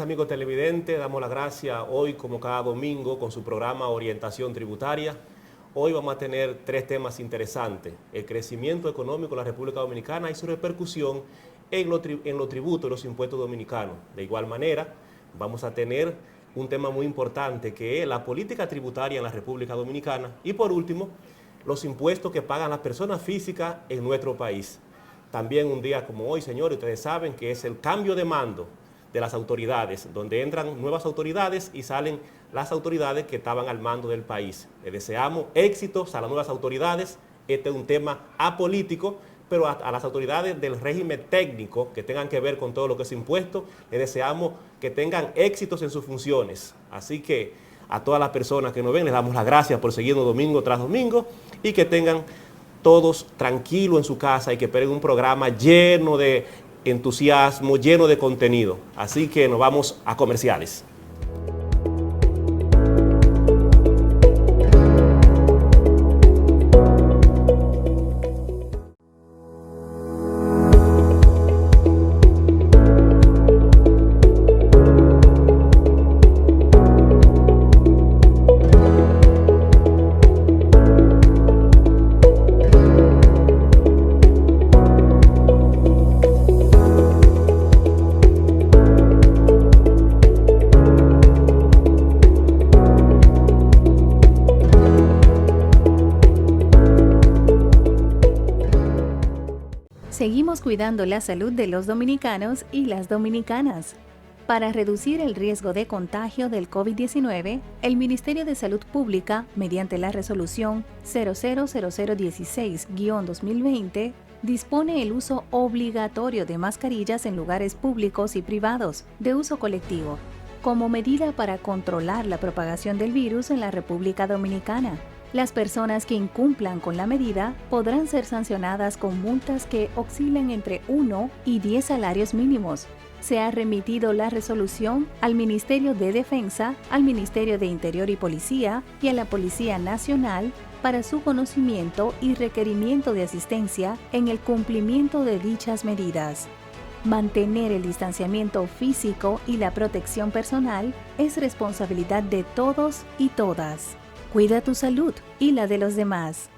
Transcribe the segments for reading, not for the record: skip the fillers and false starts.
amigos televidentes. Damos las gracias hoy, como cada domingo, con su programa Orientación Tributaria. Hoy vamos a tener tres temas interesantes: el crecimiento económico de la República Dominicana y su repercusión en los tributos y los impuestos dominicanos. De igual manera, vamos a tener un tema muy importante, que es la política tributaria en la República Dominicana. Y por último, los impuestos que pagan las personas físicas en nuestro país. También un día como hoy, señores, ustedes saben que es el cambio de mando de las autoridades, donde entran nuevas autoridades y salen las autoridades que estaban al mando del país. Les deseamos éxitos a las nuevas autoridades. Este es un tema apolítico, pero a las autoridades del régimen técnico que tengan que ver con todo lo que es impuesto, les deseamos que tengan éxitos en sus funciones. Así que a todas las personas que nos ven, les damos las gracias por seguirnos domingo tras domingo y que tengan todos tranquilos en su casa y que esperen un programa lleno de entusiasmo, lleno de contenido. Así que nos vamos a comerciales. Seguimos cuidando la salud de los dominicanos y las dominicanas. Para reducir el riesgo de contagio del COVID-19, el Ministerio de Salud Pública, mediante la resolución 000016-2020, dispone el uso obligatorio de mascarillas en lugares públicos y privados, de uso colectivo, como medida para controlar la propagación del virus en la República Dominicana. Las personas que incumplan con la medida podrán ser sancionadas con multas que oscilen entre 1 y 10 salarios mínimos. Se ha remitido la resolución al Ministerio de Defensa, al Ministerio de Interior y Policía y a la Policía Nacional para su conocimiento y requerimiento de asistencia en el cumplimiento de dichas medidas. Mantener el distanciamiento físico y la protección personal es responsabilidad de todos y todas. Cuida tu salud y la de los demás.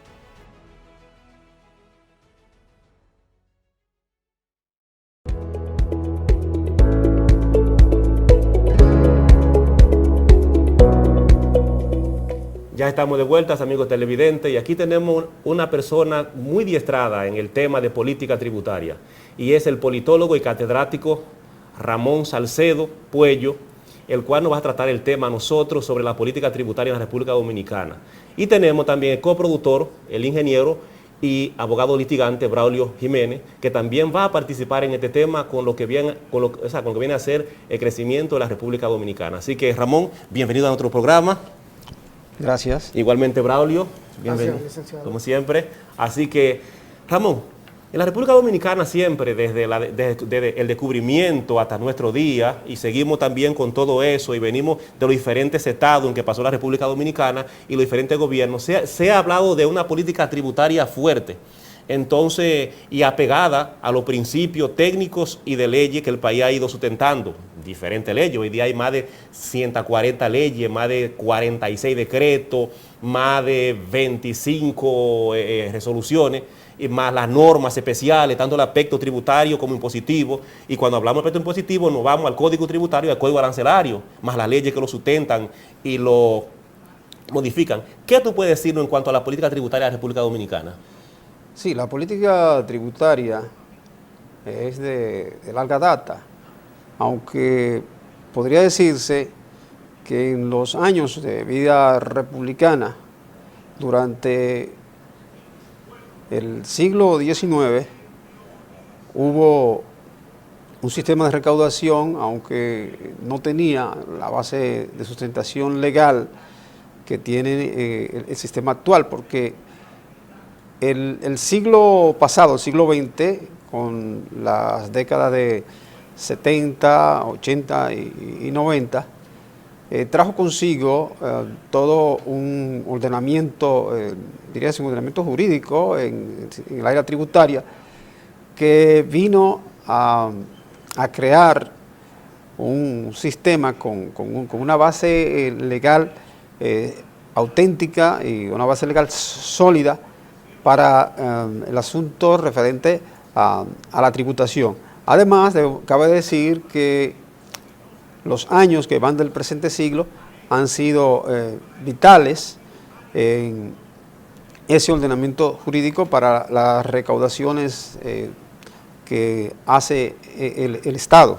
Ya estamos de vuelta, amigos televidentes, y aquí tenemos una persona muy diestrada en el tema de política tributaria, y es el politólogo y catedrático Ramón Salcedo Puello, el cual nos va a tratar el tema a nosotros sobre la política tributaria en la República Dominicana. Y tenemos también el coproductor, el ingeniero y abogado litigante Braulio Jiménez, que también va a participar en este tema con lo que viene a ser el crecimiento de la República Dominicana. Así que, Ramón, bienvenido a nuestro programa. Gracias. Igualmente, Braulio, bienvenido, gracias, licenciado, como siempre. Así que, Ramón, en la República Dominicana siempre, desde el descubrimiento hasta nuestro día, y seguimos también con todo eso, y venimos de los diferentes estados en que pasó la República Dominicana y los diferentes gobiernos, se ha hablado de una política tributaria fuerte, entonces, y apegada a los principios técnicos y de leyes que el país ha ido sustentando. Diferentes leyes, hoy día hay más de 140 leyes, más de 46 decretos, más de 25 resoluciones, y más las normas especiales, tanto el aspecto tributario como impositivo. Y cuando hablamos de aspecto impositivo, nos vamos al Código Tributario y al Código Arancelario, más las leyes que lo sustentan y lo modifican. ¿Qué tú puedes decirnos en cuanto a la política tributaria de la República Dominicana? Sí, la política tributaria es de larga data, aunque podría decirse que en los años de vida republicana, durante el siglo XIX, hubo un sistema de recaudación, aunque no tenía la base de sustentación legal que tiene el sistema actual, porque el siglo pasado, el siglo XX, con las décadas de 70, 80 y 90, trajo consigo todo un ordenamiento, diría un ordenamiento jurídico en el área tributaria, que vino a crear un sistema con una base legal auténtica y una base legal sólida para el asunto referente a la tributación. Además, cabe decir que los años que van del presente siglo han sido vitales en ese ordenamiento jurídico para las recaudaciones que hace el Estado.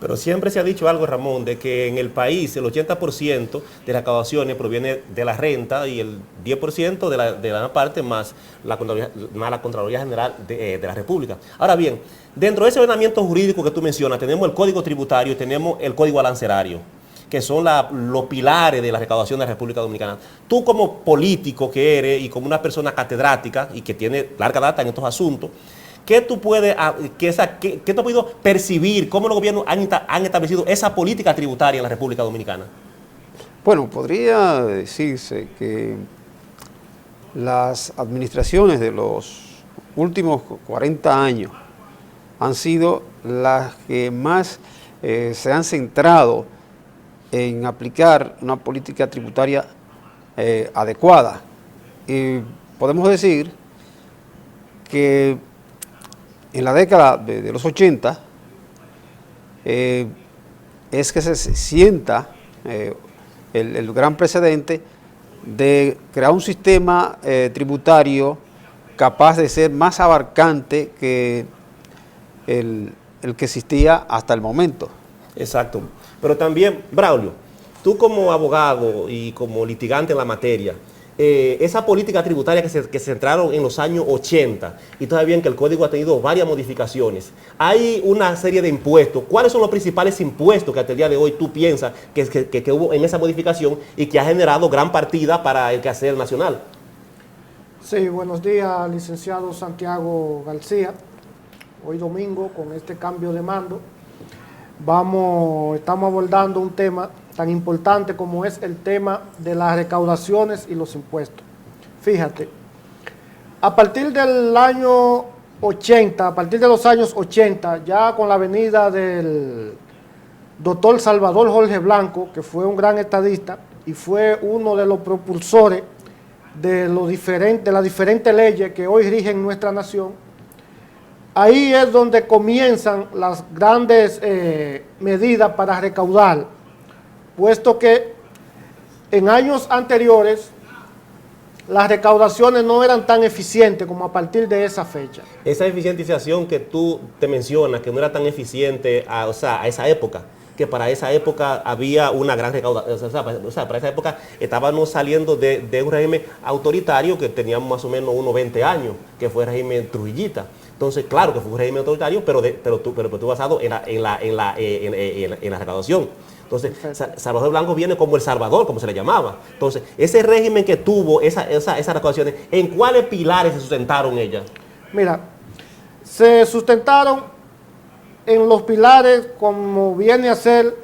Pero siempre se ha dicho algo, Ramón, de que en el país el 80% de las recaudaciones proviene de la renta y el 10% de la parte más la Contraloría General de la República. Ahora bien, dentro de ese ordenamiento jurídico que tú mencionas, tenemos el Código Tributario y tenemos el Código Arancelario, que son los pilares de la recaudación de la República Dominicana. Tú como político que eres y como una persona catedrática y que tiene larga data en estos asuntos, ¿qué tú puedes, qué tú has podido percibir? ¿Cómo los gobiernos han establecido esa política tributaria en la República Dominicana? Bueno, podría decirse que las administraciones de los últimos 40 años han sido las que más se han centrado en aplicar una política tributaria adecuada. Y podemos decir que en la década de los 80 es que se sienta el gran precedente de crear un sistema tributario capaz de ser más abarcante que el que existía hasta el momento. Exacto. Pero también, Braulio, tú como abogado y como litigante en la materia, esa política tributaria que se centraron en los años 80 y todavía en que el código ha tenido varias modificaciones, hay una serie de impuestos. ¿Cuáles son los principales impuestos que hasta el día de hoy tú piensas que hubo en esa modificación y que ha generado gran partida para el quehacer nacional? Sí, buenos días, licenciado Santiago García. Hoy domingo, con este cambio de mando, estamos abordando un tema tan importante como es el tema de las recaudaciones y los impuestos. Fíjate, a partir del año 80, a partir de los años 80, ya con la venida del doctor Salvador Jorge Blanco, que fue un gran estadista y fue uno de los propulsores de las diferentes leyes que hoy rigen nuestra nación, ahí es donde comienzan las grandes medidas para recaudar, puesto que en años anteriores las recaudaciones no eran tan eficientes como a partir de esa fecha. Esa eficientización que tú te mencionas, que no era tan eficiente a esa época, que para esa época había una gran recaudación, para esa época estábamos saliendo de un régimen autoritario que teníamos más o menos unos 20 años, que fue el régimen trujillita. Entonces, claro que fue un régimen autoritario, pero tú basado en la recaudación. Entonces, Salvador Blanco viene como el Salvador, como se le llamaba. Entonces, ese régimen que tuvo esas recaudaciones, ¿en cuáles pilares se sustentaron ellas? Mira, se sustentaron en los pilares como viene a ser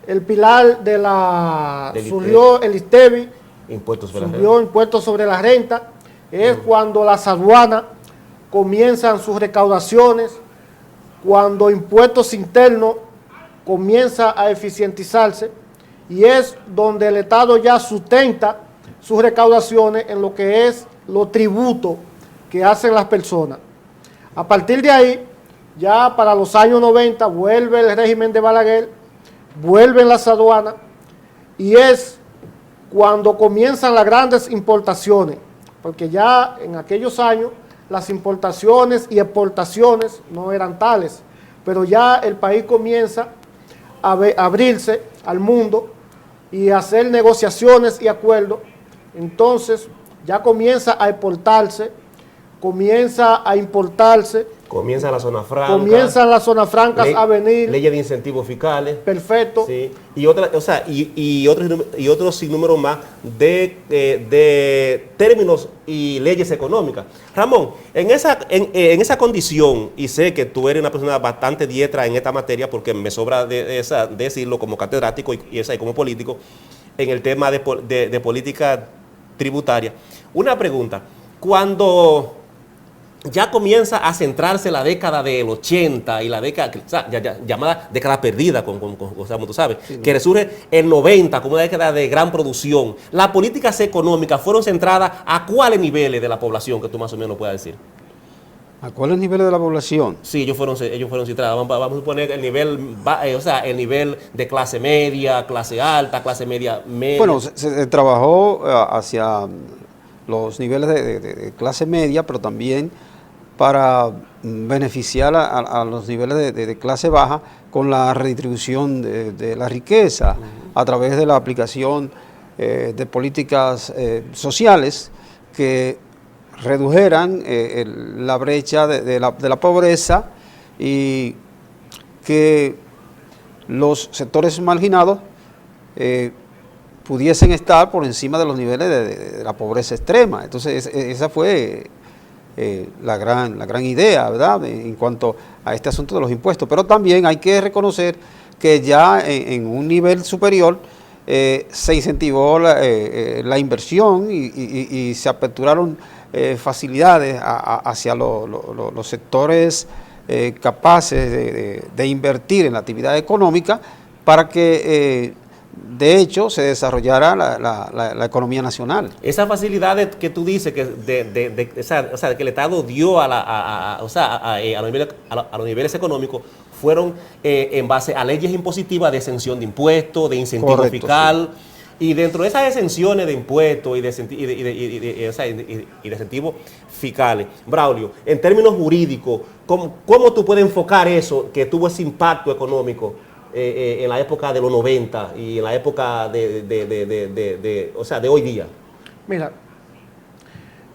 el pilar de surgió el ISTEBI, impuestos sobre la renta, es cuando las aduanas comienzan sus recaudaciones, cuando impuestos internos comienza a eficientizarse y es donde el Estado ya sustenta sus recaudaciones en lo que es los tributos que hacen las personas. A partir de ahí, ya para los años 90 vuelve el régimen de Balaguer, vuelven las aduanas y es cuando comienzan las grandes importaciones, porque ya en aquellos años las importaciones y exportaciones no eran tales, pero ya el país comienza a abrirse al mundo y hacer negociaciones y acuerdos. Entonces ya comienza a exportarse, comienza a importarse, comienza la zona franca, comienzan las zonas francas a venir, leyes de incentivos fiscales, perfecto, sí, y otros sinnúmero más de términos y leyes económicas. Ramón, en esa condición, y sé que tú eres una persona bastante diestra en esta materia, porque me sobra decirlo como catedrático y como político, en el tema de política tributaria. Una pregunta, cuando ya comienza a centrarse la década del 80 y la década, o sea, llamada década perdida, como tú sabes, sí, que resurge el 90 como una década de gran producción. ¿Las políticas económicas fueron centradas a cuáles niveles de la población que tú más o menos puedas decir? ¿A cuáles niveles de la población? Sí, ellos fueron centrados. Vamos a suponer el nivel, el nivel de clase media, clase alta, clase media. Bueno, se trabajó hacia los niveles de clase media, pero también para beneficiar a los niveles de clase baja con la redistribución de la riqueza a través de la aplicación de políticas sociales que redujeran la brecha de la pobreza y que los sectores marginados pudiesen estar por encima de los niveles de la pobreza extrema. Entonces esa fue la gran idea, ¿verdad?, en cuanto a este asunto de los impuestos. Pero también hay que reconocer que ya en un nivel superior se incentivó la inversión y se aperturaron facilidades hacia los sectores capaces de invertir en la actividad económica para que de hecho se desarrollara la economía nacional. Esa facilidad que tú dices que, que el Estado dio a los niveles económicos fueron en base a leyes impositivas de exención de impuestos, de incentivo fiscal. Sí. Y dentro de esas exenciones de impuestos y de incentivos fiscales, Braulio, en términos jurídicos, ¿cómo tú puedes enfocar eso que tuvo ese impacto económico en la época de los 90 y en la época de hoy día? Mira,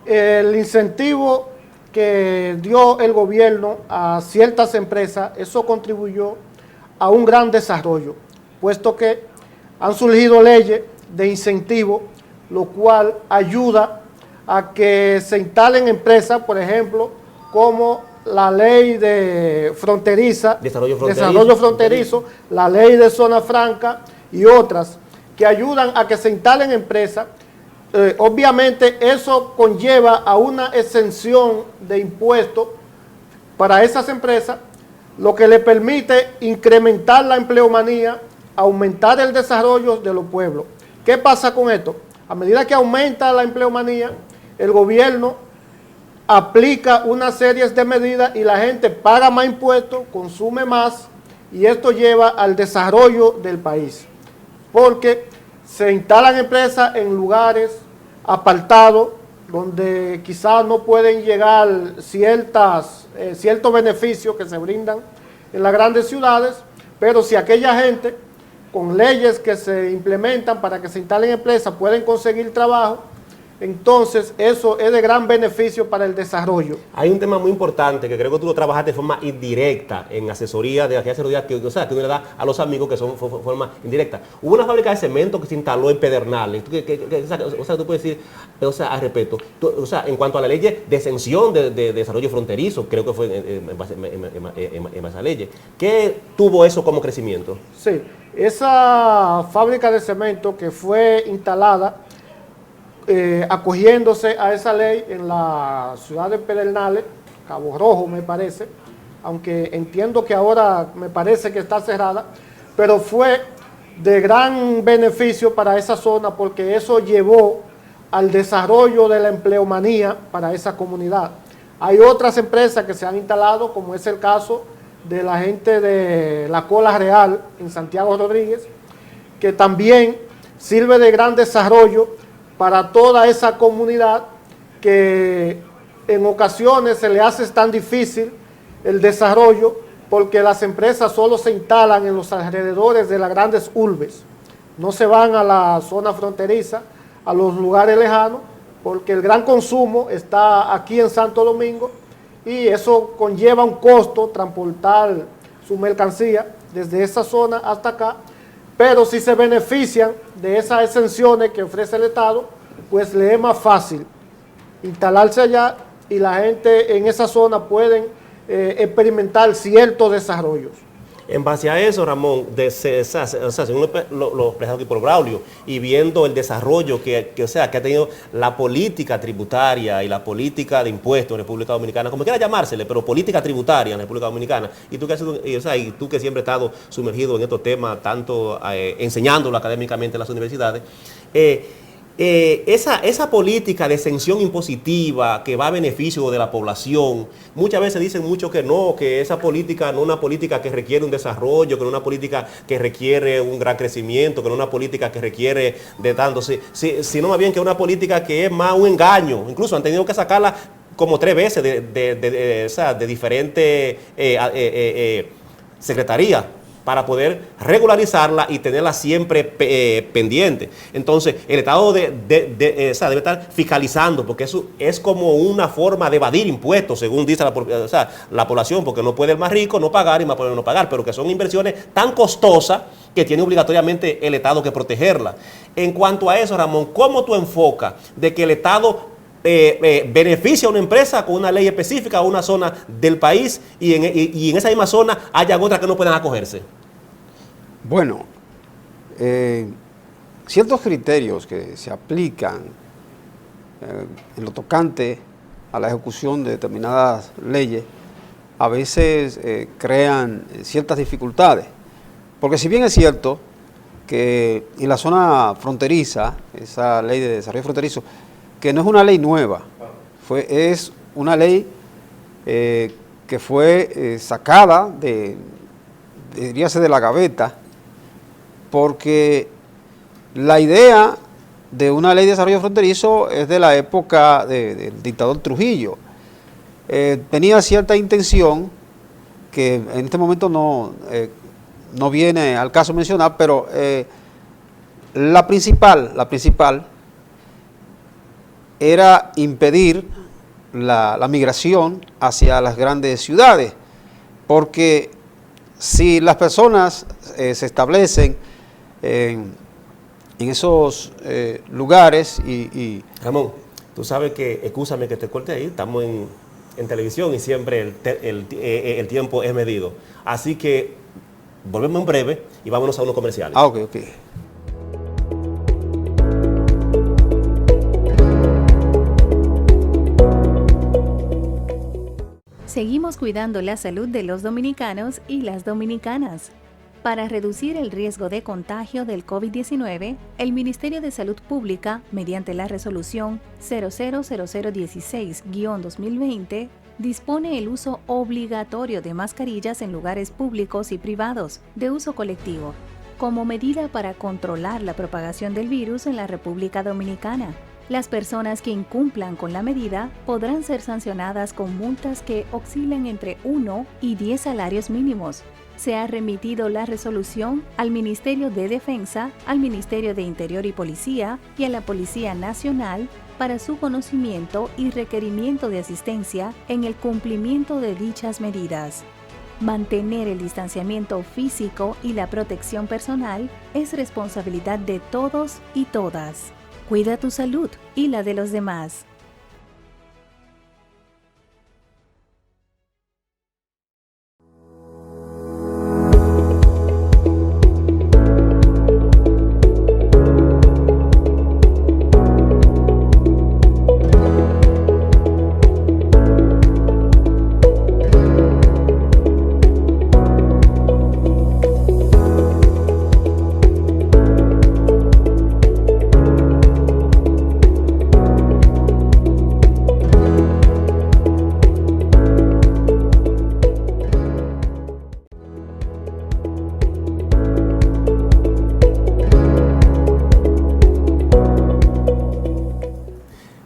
el incentivo que dio el gobierno a ciertas empresas, eso contribuyó a un gran desarrollo, puesto que han surgido leyes de incentivo, lo cual ayuda a que se instalen empresas, por ejemplo, como la ley de desarrollo fronterizo, la ley de zona franca y otras que ayudan a que se instalen empresas. Obviamente eso conlleva a una exención de impuestos para esas empresas, lo que le permite incrementar la empleomanía, aumentar el desarrollo de los pueblos. ¿Qué pasa con esto? A medida que aumenta la empleomanía, el gobierno aplica una serie de medidas y la gente paga más impuestos, consume más, y esto lleva al desarrollo del país. Porque se instalan empresas en lugares apartados donde quizás no pueden llegar ciertos beneficios que se brindan en las grandes ciudades, pero si aquella gente, con leyes que se implementan para que se instalen empresas, pueden conseguir trabajo, entonces eso es de gran beneficio para el desarrollo. Hay un tema muy importante que creo que tú lo trabajaste de forma indirecta en asesoría, de aquella asesoría que uno le da a los amigos, que son forma indirecta. Hubo una fábrica de cemento que se instaló en Pedernales. Tú puedes decir, al respecto, en cuanto a la ley de exención de desarrollo fronterizo, creo que fue en base a esa ley. ¿Qué tuvo eso como crecimiento? Sí, esa fábrica de cemento que fue instalada acogiéndose a esa ley en la ciudad de Pedernales, Cabo Rojo me parece, aunque entiendo que ahora me parece que está cerrada, pero fue de gran beneficio para esa zona porque eso llevó al desarrollo de la empleomanía para esa comunidad. Hay otras empresas que se han instalado, como es el caso de la gente de la Cola Real en Santiago Rodríguez, que también sirve de gran desarrollo para toda esa comunidad que en ocasiones se le hace tan difícil el desarrollo porque las empresas solo se instalan en los alrededores de las grandes urbes, no se van a la zona fronteriza, a los lugares lejanos, porque el gran consumo está aquí en Santo Domingo y eso conlleva un costo transportar su mercancía desde esa zona hasta acá. Pero si se benefician de esas exenciones que ofrece el Estado, pues le es más fácil instalarse allá y la gente en esa zona pueden experimentar ciertos desarrollos. En base a eso, Ramón, según lo expresado aquí por Braulio, y viendo el desarrollo que ha tenido la política tributaria y la política de impuestos en República Dominicana, como quiera llamársele, pero política tributaria en República Dominicana, y tú que siempre has estado sumergido en estos temas, tanto enseñándolo académicamente en las universidades, esa política de exención impositiva que va a beneficio de la población, muchas veces dicen mucho que no, que esa política no es una política que requiere un desarrollo, que no es una política que requiere un gran crecimiento, que no es una política que requiere de tanto, sino más bien que es una política que es más un engaño. Incluso han tenido que sacarla como 3 veces de diferentes secretarías para poder regularizarla y tenerla siempre pendiente. Entonces, el Estado debe estar fiscalizando, porque eso es como una forma de evadir impuestos, según dice la población, porque no puede el más rico no pagar y más pobre no pagar, pero que son inversiones tan costosas que tiene obligatoriamente el Estado que protegerla. En cuanto a eso, Ramón, ¿cómo tú enfocas de que el Estado beneficia a una empresa con una ley específica a una zona del país y en esa misma zona haya otras que no puedan acogerse? Bueno, ciertos criterios que se aplican en lo tocante a la ejecución de determinadas leyes a veces crean ciertas dificultades, porque si bien es cierto que en la zona fronteriza, esa ley de desarrollo fronterizo, que no es una ley nueva, es una ley que fue sacada diríase de la gaveta, porque la idea de una ley de desarrollo fronterizo es de la época del dictador Trujillo. Tenía cierta intención que en este momento no viene al caso mencionar, pero la principal era impedir la migración hacia las grandes ciudades, porque si las personas se establecen en esos lugares Ramón, tú sabes que, excúsame que te corte ahí, estamos en televisión y siempre el tiempo es medido. Así que volvemos en breve y vámonos a unos comerciales. Ok. Seguimos cuidando la salud de los dominicanos y las dominicanas. Para reducir el riesgo de contagio del COVID-19, el Ministerio de Salud Pública, mediante la resolución 000016-2020, dispone el uso obligatorio de mascarillas en lugares públicos y privados de uso colectivo, como medida para controlar la propagación del virus en la República Dominicana. Las personas que incumplan con la medida podrán ser sancionadas con multas que oscilan entre 1 y 10 salarios mínimos. Se ha remitido la resolución al Ministerio de Defensa, al Ministerio de Interior y Policía y a la Policía Nacional para su conocimiento y requerimiento de asistencia en el cumplimiento de dichas medidas. Mantener el distanciamiento físico y la protección personal es responsabilidad de todos y todas. Cuida tu salud y la de los demás.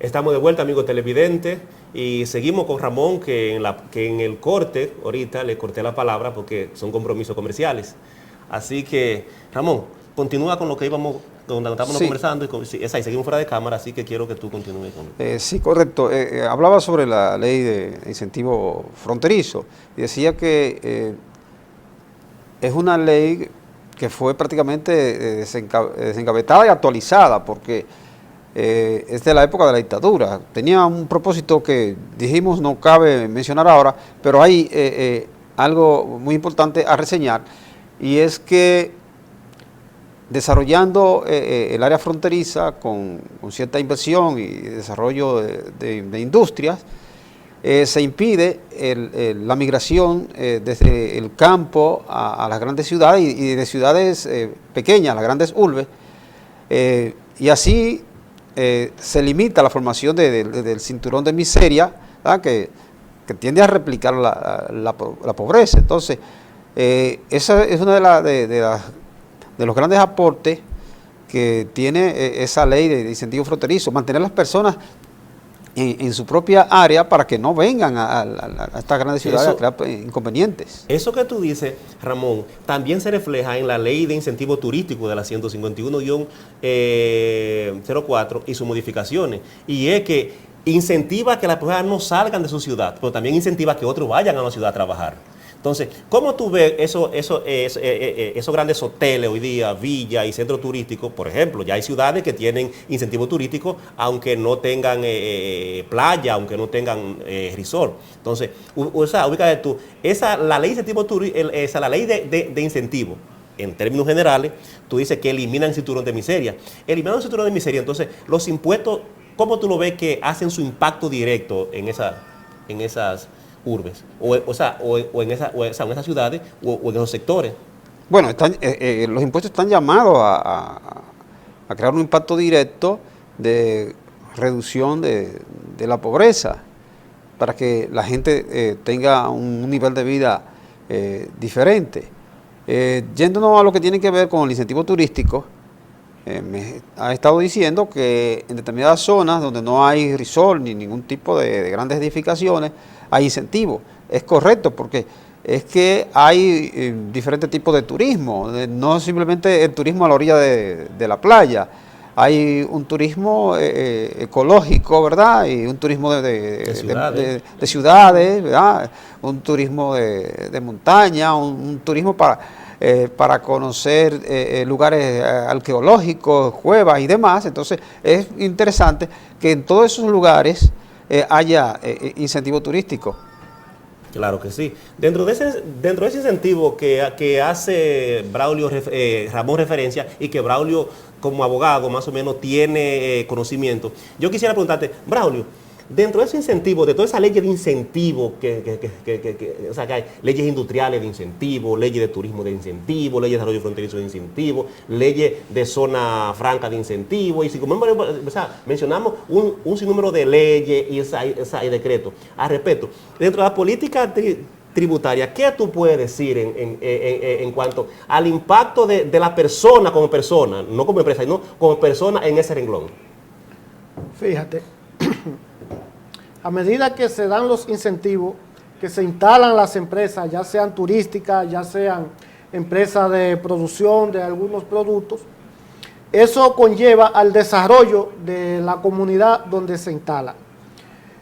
Estamos de vuelta, amigos televidentes, y seguimos con Ramón, que en el corte, ahorita le corté la palabra porque son compromisos comerciales. Así que, Ramón, continúa con lo que íbamos, donde estábamos conversando, y seguimos fuera de cámara, así que quiero que tú continúes con sí, correcto. Hablaba sobre la ley de incentivo fronterizo y decía que es una ley que fue prácticamente desengavetada y actualizada, porque es de la época de la dictadura. Tenía un propósito que dijimos no cabe mencionar ahora, pero hay algo muy importante a reseñar, y es que desarrollando el área fronteriza con cierta inversión y desarrollo de industrias, se impide la migración desde el campo a las grandes ciudades y de ciudades pequeñas, las grandes urbes, y así se limita la formación del cinturón de miseria, que tiende a replicar la pobreza. Entonces, esa es una de los grandes aportes que tiene esa ley de incentivo fronterizo, mantener a las personas en su propia área para que no vengan a estas grandes ciudades a crear inconvenientes. Eso que tú dices, Ramón, también se refleja en la ley de incentivo turístico de la 151-04 y sus modificaciones, y es que incentiva que las personas no salgan de su ciudad, pero también incentiva que otros vayan a la ciudad a trabajar. Entonces, ¿cómo tú ves esos grandes hoteles hoy día, villas y centros turísticos? Por ejemplo, ya hay ciudades que tienen incentivo turístico, aunque no tengan playa, aunque no tengan resort. Entonces, ubícate tú, la ley de incentivo la ley de incentivo, en términos generales, tú dices que eliminan el cinturón de miseria. Eliminando el cinturón de miseria, entonces, los impuestos, ¿cómo tú lo ves que hacen su impacto directo en esas urbes, o en esas ciudades, o en esos sectores? Bueno, los impuestos están llamados a crear un impacto directo de reducción de la pobreza, para que la gente tenga un nivel de vida diferente. Yéndonos a lo que tiene que ver con el incentivo turístico, me ha estado diciendo que en determinadas zonas donde no hay resort ni ningún tipo de grandes edificaciones, hay incentivos. Es correcto, porque es que hay diferentes tipos de turismo, no simplemente el turismo a la orilla de la playa. Hay un turismo ecológico, ¿verdad? Y un turismo de ciudades, ¿verdad? Un turismo de montaña, un turismo para conocer lugares arqueológicos, cuevas y demás. Entonces, es interesante que en todos esos lugares haya incentivo turístico. Claro que sí. Dentro de ese incentivo que hace Braulio, Ramón referencia, y que Braulio como abogado más o menos tiene conocimiento, yo quisiera preguntarte, Braulio, dentro de ese incentivo, de toda esa ley de incentivo, o sea, que hay leyes industriales de incentivo, leyes de turismo de incentivo, leyes de desarrollo fronterizo de incentivo, leyes de zona franca de incentivo, y si como mencionamos un sinnúmero de leyes y decretos al respecto. Dentro de la política tributaria, ¿qué tú puedes decir en cuanto al impacto de la persona como persona, no como empresa, sino como persona en ese renglón? Fíjate, a medida que se dan los incentivos, que se instalan las empresas, ya sean turísticas, ya sean empresas de producción de algunos productos, eso conlleva al desarrollo de la comunidad donde se instala.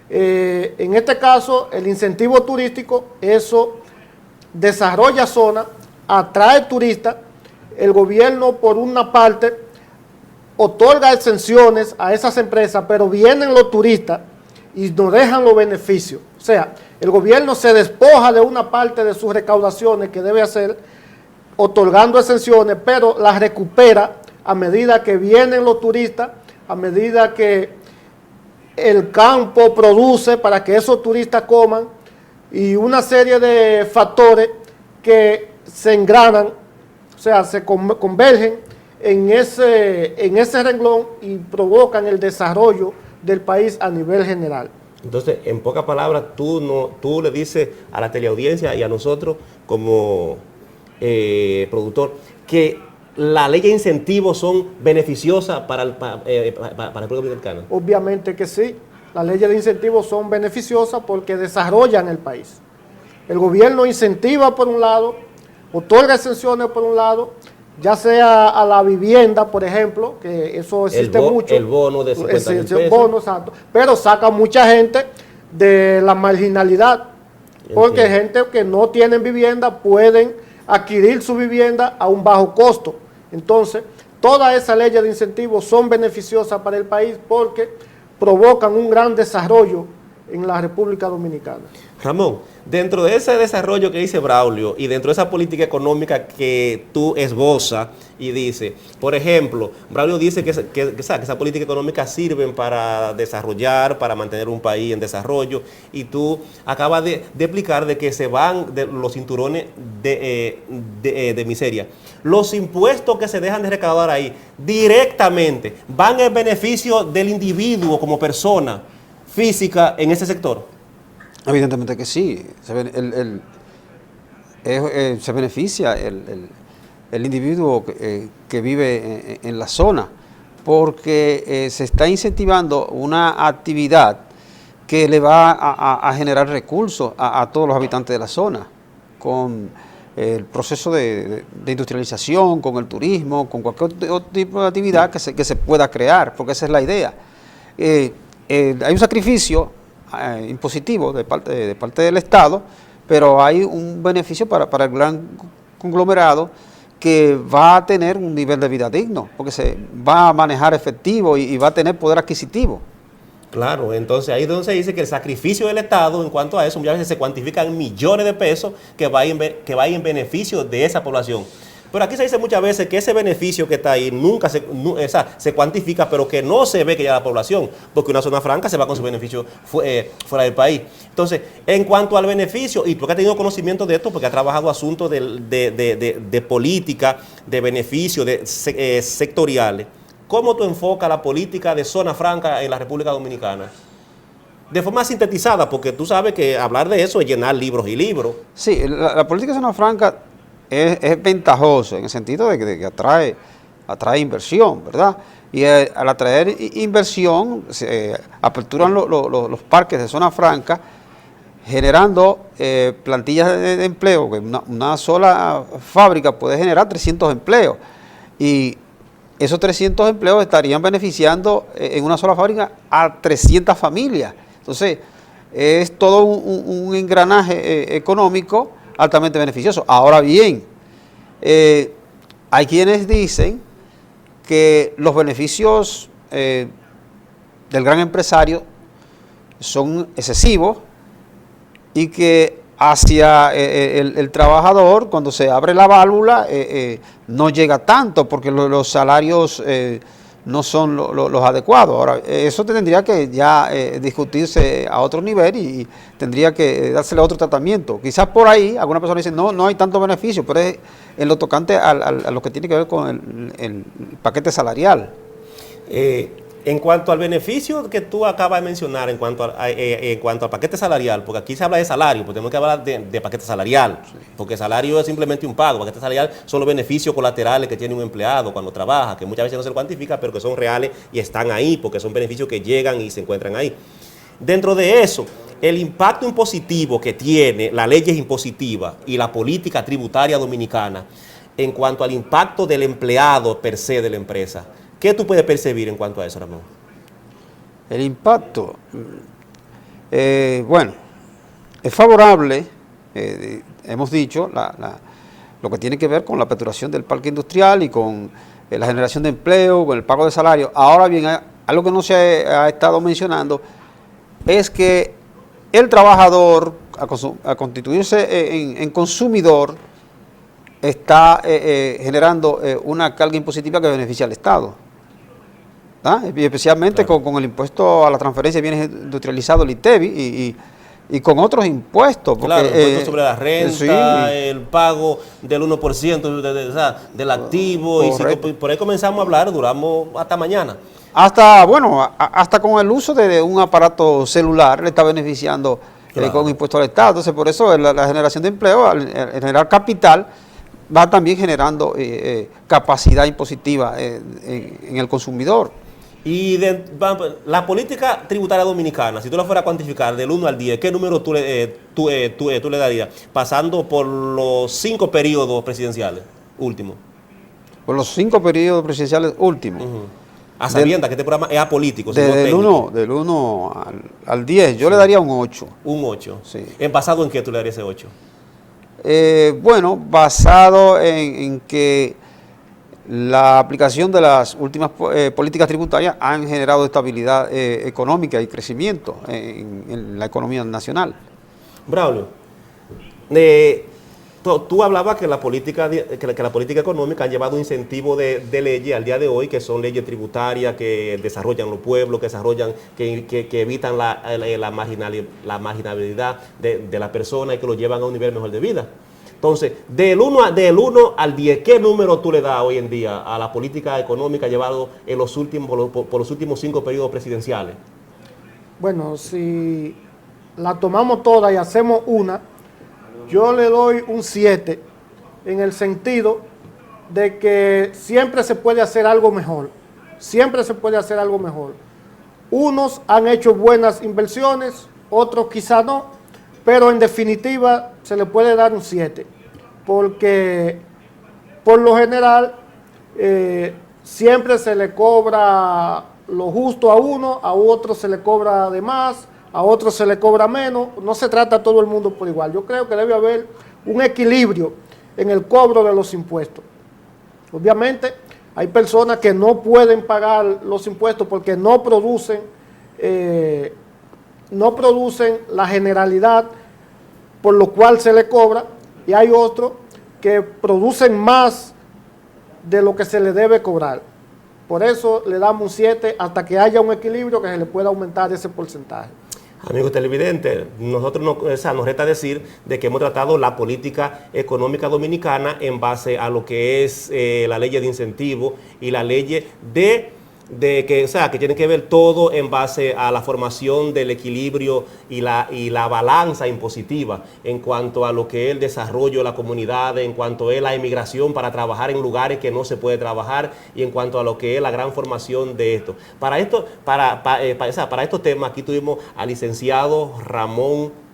En este caso, el incentivo turístico, eso desarrolla zonas, atrae turistas, el gobierno por una parte otorga exenciones a esas empresas, pero vienen los turistas y nos dejan los beneficios. O sea, el gobierno se despoja de una parte de sus recaudaciones que debe hacer, otorgando exenciones, pero las recupera a medida que vienen los turistas, a medida que el campo produce para que esos turistas coman, y una serie de factores que se engranan, o sea, se convergen en ese renglón y provocan el desarrollo del país a nivel general. Entonces, en pocas palabras, tú le dices a la teleaudiencia y a nosotros como productor que la ley de incentivos son beneficiosas para el pueblo dominicano. Obviamente que sí, las leyes de incentivos son beneficiosas porque desarrollan el país. El gobierno incentiva por un lado, otorga exenciones por un lado, ya sea a la vivienda, por ejemplo, que eso existe mucho. El bono de 50 mil pesos. Bono, exacto, pero saca mucha gente de la marginalidad, porque gente que no tienen vivienda pueden adquirir su vivienda a un bajo costo. Entonces, todas esas leyes de incentivos son beneficiosas para el país porque provocan un gran desarrollo en la República Dominicana. Ramón, dentro de ese desarrollo que dice Braulio y dentro de esa política económica que tú esbozas y dice, por ejemplo, Braulio dice que esa política económica sirve para desarrollar, para mantener un país en desarrollo, y tú acabas de explicar de que se van de los cinturones de miseria. Los impuestos que se dejan de recaudar ahí directamente van en beneficio del individuo como persona física en ese sector. Evidentemente que sí, se beneficia el individuo que vive en la zona, porque se está incentivando una actividad que le va a generar recursos a todos los habitantes de la zona, con el proceso de industrialización, con el turismo, con cualquier otro tipo de actividad que se pueda crear, porque esa es la idea. Hay un sacrificio impositivo de parte del Estado, pero hay un beneficio para el gran conglomerado que va a tener un nivel de vida digno, porque se va a manejar efectivo y va a tener poder adquisitivo. Claro, entonces ahí es donde se dice que el sacrificio del Estado en cuanto a eso, muchas veces se cuantifican millones de pesos que va en beneficio de esa población. Pero aquí se dice muchas veces que ese beneficio que está ahí nunca se cuantifica, pero que no se ve que ya la población, porque una zona franca se va con su beneficio fuera del país. Entonces, en cuanto al beneficio, y tú que has tenido conocimiento de esto, porque has trabajado asuntos de política, de beneficios sectoriales, ¿cómo tú enfocas la política de zona franca en la República Dominicana? De forma sintetizada, porque tú sabes que hablar de eso es llenar libros y libros. Sí, la política de zona franca es ventajoso en el sentido de que atrae inversión, ¿verdad? Y al atraer inversión, se aperturan los parques de zona franca, generando plantillas de empleo. Una sola fábrica puede generar 300 empleos. Y esos 300 empleos estarían beneficiando en una sola fábrica a 300 familias. Entonces, es todo un engranaje económico altamente beneficioso. Ahora bien, hay quienes dicen que los beneficios del gran empresario son excesivos y que hacia el trabajador, cuando se abre la válvula, no llega tanto porque los salarios no son los adecuados. Ahora, eso tendría que ya discutirse a otro nivel y tendría que dársele otro tratamiento. Quizás por ahí alguna persona dice, no hay tanto beneficio, pero es en lo tocante a lo que tiene que ver con el paquete salarial. En cuanto al beneficio que tú acabas de mencionar, en cuanto al paquete salarial, porque aquí se habla de salario, pues tenemos que hablar de paquete salarial, sí. Porque salario es simplemente un pago, paquete salarial son los beneficios colaterales que tiene un empleado cuando trabaja, que muchas veces no se cuantifica, pero que son reales y están ahí, porque son beneficios que llegan y se encuentran ahí. Dentro de eso, el impacto impositivo que tiene la ley impositiva y la política tributaria dominicana en cuanto al impacto del empleado per se de la empresa, ¿qué tú puedes percibir en cuanto a eso, Ramón? El impacto, bueno, es favorable, hemos dicho, lo que tiene que ver con la aperturación del parque industrial y con la generación de empleo, con el pago de salario. Ahora bien, algo que no se ha estado mencionando es que el trabajador, a constituirse en consumidor, está generando una carga impositiva que beneficia al Estado. Y especialmente claro, con el impuesto a la transferencia de bienes industrializados, el ITEBI, y con otros impuestos. Porque, claro, el impuesto sobre la renta, sí, el pago del 1% del activo, y si por ahí comenzamos a hablar, duramos hasta mañana. Hasta con el uso de un aparato celular le está beneficiando claro, con impuesto al Estado. Entonces, por eso la generación de empleo, al generar capital, va también generando capacidad impositiva en el consumidor. Y la política tributaria dominicana, si tú la fueras a cuantificar del 1 al 10, ¿qué número tú le darías? Pasando por los 5 periodos presidenciales últimos. Por los 5 periodos presidenciales últimos. A sabiendas que este programa es apolítico. Del 1 al 10, yo le daría un 8. Un 8. Sí. ¿Basado en qué tú le darías ese 8? Bueno, basado en que la aplicación de las últimas políticas tributarias han generado estabilidad económica y crecimiento en la economía nacional. Braulio, tú hablabas que la política económica ha llevado un incentivo de leyes al día de hoy, que son leyes tributarias que desarrollan los pueblos, que evitan la marginalidad de la persona y que lo llevan a un nivel mejor de vida. Entonces, del 1 al 10, ¿qué número tú le das hoy en día a la política económica llevado en por los últimos 5 periodos presidenciales? Bueno, si la tomamos toda y hacemos una, yo le doy un 7, en el sentido de que siempre se puede hacer algo mejor. Siempre se puede hacer algo mejor. Unos han hecho buenas inversiones, otros quizá no, pero en definitiva se le puede dar un 7, porque por lo general siempre se le cobra lo justo a uno, a otro se le cobra de más, a otro se le cobra menos. No se trata a todo el mundo por igual. Yo creo que debe haber un equilibrio en el cobro de los impuestos. Obviamente hay personas que no pueden pagar los impuestos porque no producen la generalidad por lo cual se le cobra, y hay otros que producen más de lo que se le debe cobrar. Por eso le damos un 7 hasta que haya un equilibrio que se le pueda aumentar ese porcentaje. Amigos televidentes, nos resta decir de que hemos tratado la política económica dominicana en base a lo que es la ley de incentivo y la ley que tiene que ver todo en base a la formación del equilibrio y la balanza impositiva en cuanto a lo que es el desarrollo de la comunidad, en cuanto es la inmigración para trabajar en lugares que no se puede trabajar y en cuanto a lo que es la gran formación de esto. Para estos temas aquí tuvimos al licenciado Ramón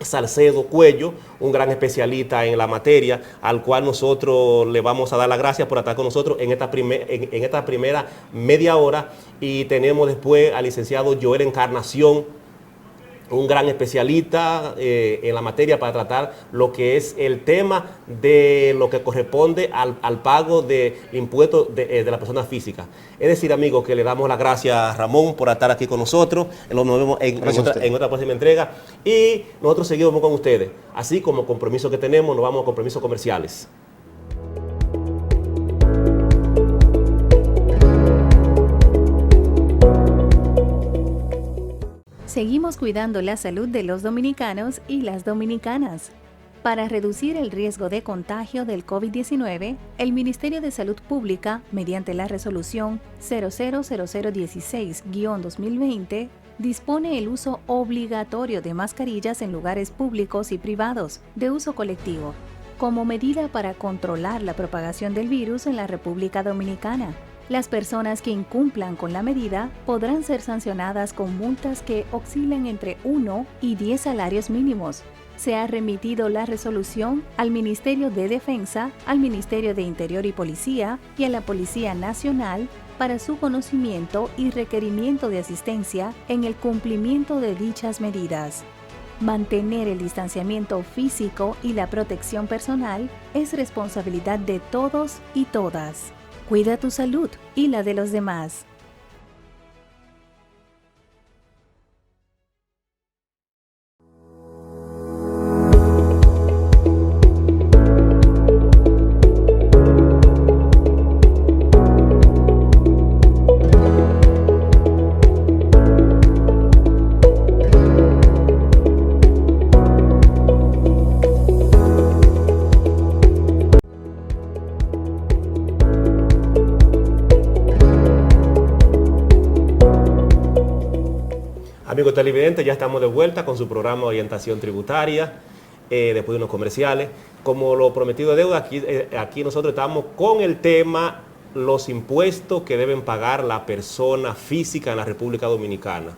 Salcedo Cuello, un gran especialista en la materia, al cual nosotros le vamos a dar las gracias por estar con nosotros en esta primera media hora. Y tenemos después al licenciado Joel Encarnación, un gran especialista en la materia, para tratar lo que es el tema de lo que corresponde al pago de impuestos de la persona física. Es decir, amigos, que le damos las gracias a Ramón por estar aquí con nosotros. Nos vemos en otra próxima entrega. Y nosotros seguimos con ustedes. Así como compromiso que tenemos, nos vamos a compromisos comerciales. Seguimos cuidando la salud de los dominicanos y las dominicanas. Para reducir el riesgo de contagio del COVID-19, el Ministerio de Salud Pública, mediante la resolución 000016-2020, dispone el uso obligatorio de mascarillas en lugares públicos y privados de uso colectivo, como medida para controlar la propagación del virus en la República Dominicana. Las personas que incumplan con la medida podrán ser sancionadas con multas que oscilan entre 1 y 10 salarios mínimos. Se ha remitido la resolución al Ministerio de Defensa, al Ministerio de Interior y Policía y a la Policía Nacional para su conocimiento y requerimiento de asistencia en el cumplimiento de dichas medidas. Mantener el distanciamiento físico y la protección personal es responsabilidad de todos y todas. Cuida tu salud y la de los demás. Amigos televidentes, ya estamos de vuelta con su programa de orientación tributaria, después de unos comerciales. Como lo prometido de deuda, aquí nosotros estamos con el tema los impuestos que deben pagar la persona física en la República Dominicana.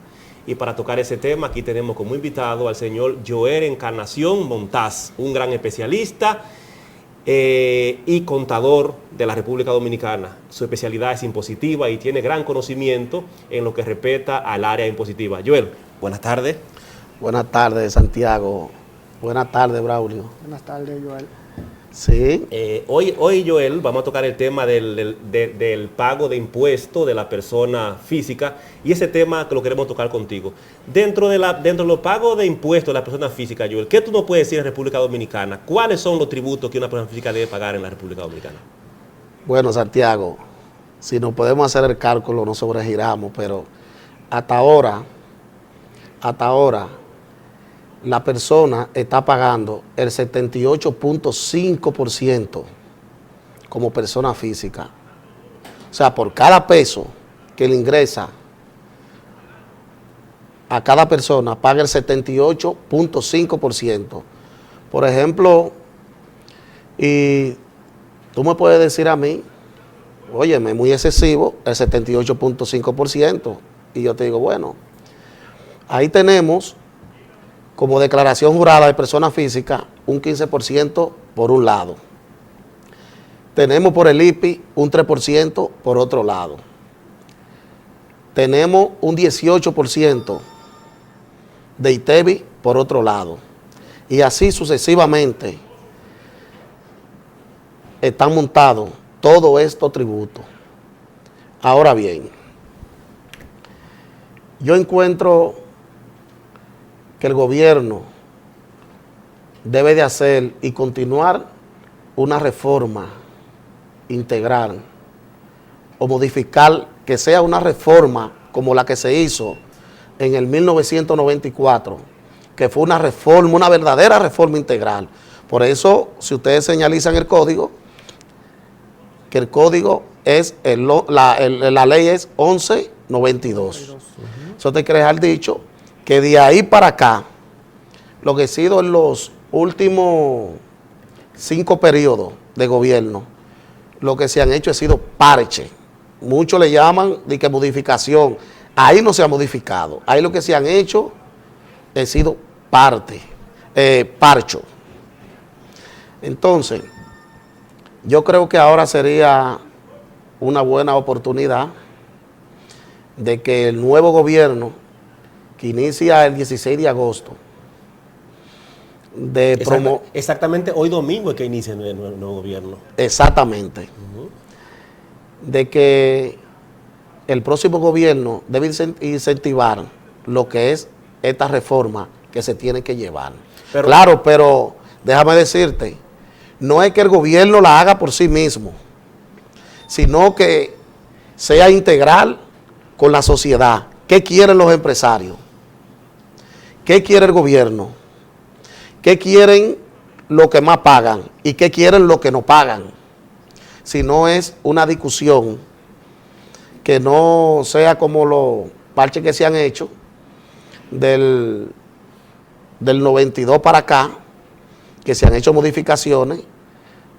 Y para tocar ese tema, aquí tenemos como invitado al señor Joel Encarnación Montaz, un gran especialista y contador de la República Dominicana. Su especialidad es impositiva y tiene gran conocimiento en lo que respecta al área impositiva. Joel, buenas tardes. Buenas tardes, Santiago. Buenas tardes, Braulio. Buenas tardes, Joel. Sí. Hoy, Joel, vamos a tocar el tema del pago de impuestos de la persona física, y ese tema que lo queremos tocar contigo. Dentro de los pagos de impuestos de la persona física, Joel, ¿qué tú nos puedes decir en República Dominicana? ¿Cuáles son los tributos que una persona física debe pagar en la República Dominicana? Bueno, Santiago, si no podemos hacer el cálculo, nos sobregiramos, pero hasta ahora, la persona está pagando el 78.5% como persona física. O sea, por cada peso que le ingresa a cada persona, paga el 78.5%. Por ejemplo, y tú me puedes decir a mí, óyeme, muy excesivo, el 78.5%. Y yo te digo, bueno, ahí tenemos como declaración jurada de persona física un 15% por un lado. Tenemos por el IPI un 3% por otro lado. Tenemos un 18% de ITEVI por otro lado. Y así sucesivamente están montados todos estos tributos. Ahora bien, yo encuentro que el gobierno debe de hacer y continuar una reforma integral o modificar, que sea una reforma como la que se hizo en el 1994, que fue una reforma, una verdadera reforma integral. Por eso, si ustedes señalizan el código, que el código es, la ley es 1192. Eso te quiere dejar dicho que de ahí para acá, lo que ha sido en los últimos 5 periodos de gobierno, lo que se han hecho ha sido parche. Muchos le llaman de que modificación. Ahí no se ha modificado. Ahí lo que se han hecho ha sido parcho. Entonces, yo creo que ahora sería una buena oportunidad de que el nuevo gobierno, que inicia el 16 de agosto, exactamente hoy domingo es que inicia el nuevo gobierno. Exactamente. De que el próximo gobierno debe incentivar lo que es esta reforma que se tiene que llevar. Claro, pero déjame decirte, no es que el gobierno la haga por sí mismo, sino que sea integral con la sociedad. ¿Qué quieren los empresarios? ¿Qué quiere el gobierno? ¿Qué quieren los que más pagan? ¿Y qué quieren los que no pagan? Si no es una discusión que no sea como los parches que se han hecho del 92 para acá, que se han hecho modificaciones.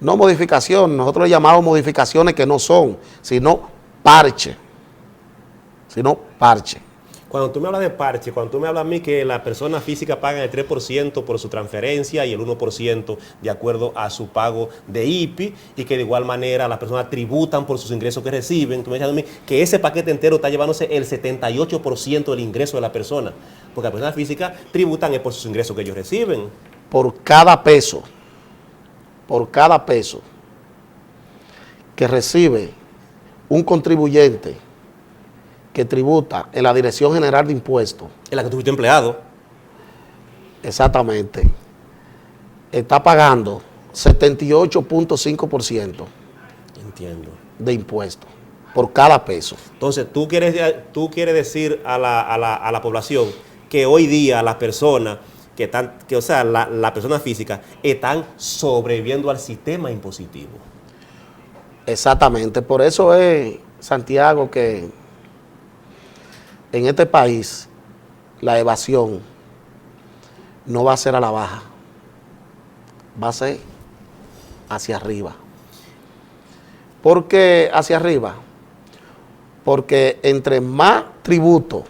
No modificaciones, nosotros le llamamos modificaciones que no son, sino parche. Cuando tú me hablas de parche, cuando tú me hablas a mí que la persona física paga el 3% por su transferencia y el 1% de acuerdo a su pago de IPI, y que de igual manera las personas tributan por sus ingresos que reciben, tú me dices a mí que ese paquete entero está llevándose el 78% del ingreso de la persona, porque las personas físicas tributan por sus ingresos que ellos reciben. Por cada peso que recibe un contribuyente que tributa en la Dirección General de Impuestos, en la que tú fuiste empleado, exactamente, está pagando 78.5%. Entiendo. De impuestos por cada peso. Entonces, tú quieres decir a la población que hoy día las personas la persona física están sobreviviendo al sistema impositivo. Exactamente, por eso es, Santiago, que en este país la evasión no va a ser a la baja, va a ser hacia arriba. ¿Por qué hacia arriba? Porque entre más tributo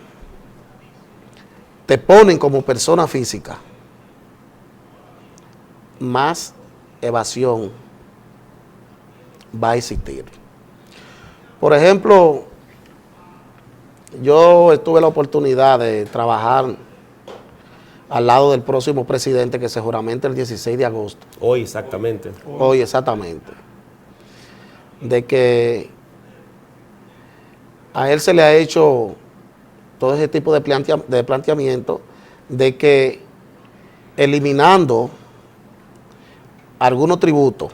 te ponen como persona física, más evasión va a existir. Por ejemplo, yo tuve la oportunidad de trabajar al lado del próximo presidente que se juramenta el 16 de agosto. Hoy exactamente. Hoy exactamente. De que a él se le ha hecho todo ese tipo de planteamiento de que eliminando algunos tributos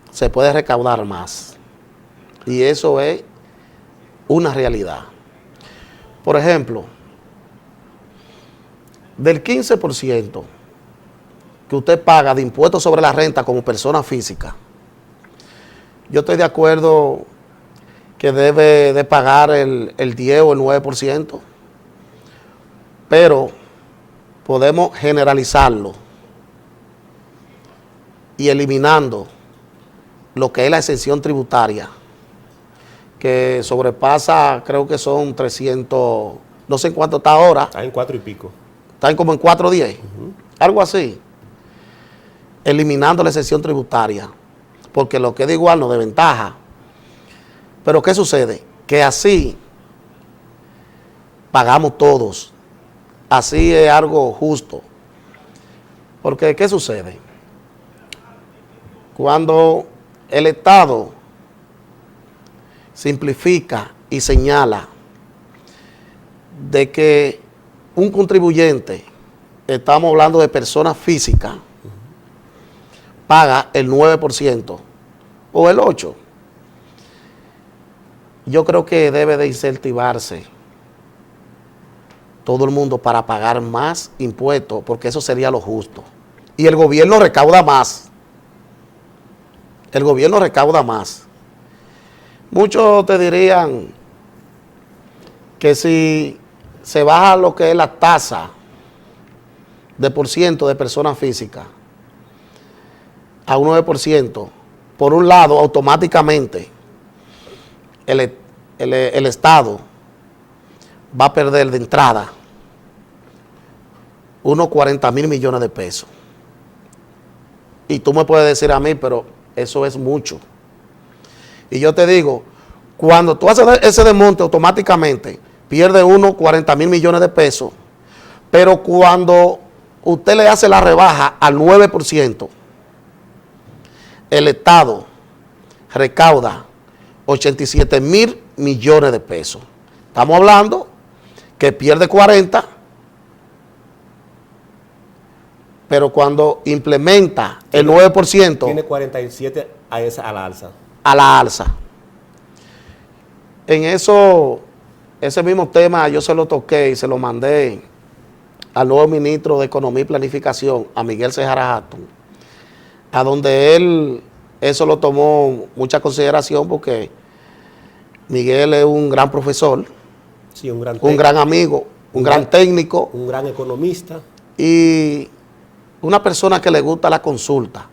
se puede recaudar más. Y eso es una realidad. Por ejemplo, del 15% que usted paga de impuestos sobre la renta como persona física, yo estoy de acuerdo que debe de pagar el 10 o el 9%, pero podemos generalizarlo y eliminando lo que es la exención tributaria, que sobrepasa, creo que son 300, no sé en cuánto está ahora. Está en 4 y pico. Están como en 4.10, algo así. Eliminando la exención tributaria, porque lo que es de igual no de ventaja. Pero ¿qué sucede? Que así pagamos todos. Así es algo justo. Porque ¿qué sucede? Cuando el Estado simplifica y señala de que un contribuyente, estamos hablando de personas físicas, paga el 9% o el 8%. Yo creo que debe de incentivarse todo el mundo para pagar más impuestos, porque eso sería lo justo. Y el gobierno recauda más. El gobierno recauda más. Muchos te dirían que si se baja lo que es la tasa de % de personas físicas a un 9%, por un lado, automáticamente el Estado va a perder de entrada unos 40.000 millones de pesos. Y tú me puedes decir a mí, pero eso es mucho. Y yo te digo, cuando tú haces ese desmonte, automáticamente pierde unos 40.000 millones de pesos, pero cuando usted le hace la rebaja al 9%, el Estado recauda 87.000 millones de pesos. Estamos hablando que pierde 40, pero cuando implementa el 9%... Tiene 47 a la alza. A la alza. En eso, ese mismo tema yo se lo toqué y se lo mandé al nuevo ministro de Economía y Planificación, a Miguel Cejará Hatton, a donde él eso lo tomó mucha consideración porque Miguel es un gran profesor, sí, un gran amigo, un gran técnico, un gran economista y una persona que le gusta la consulta.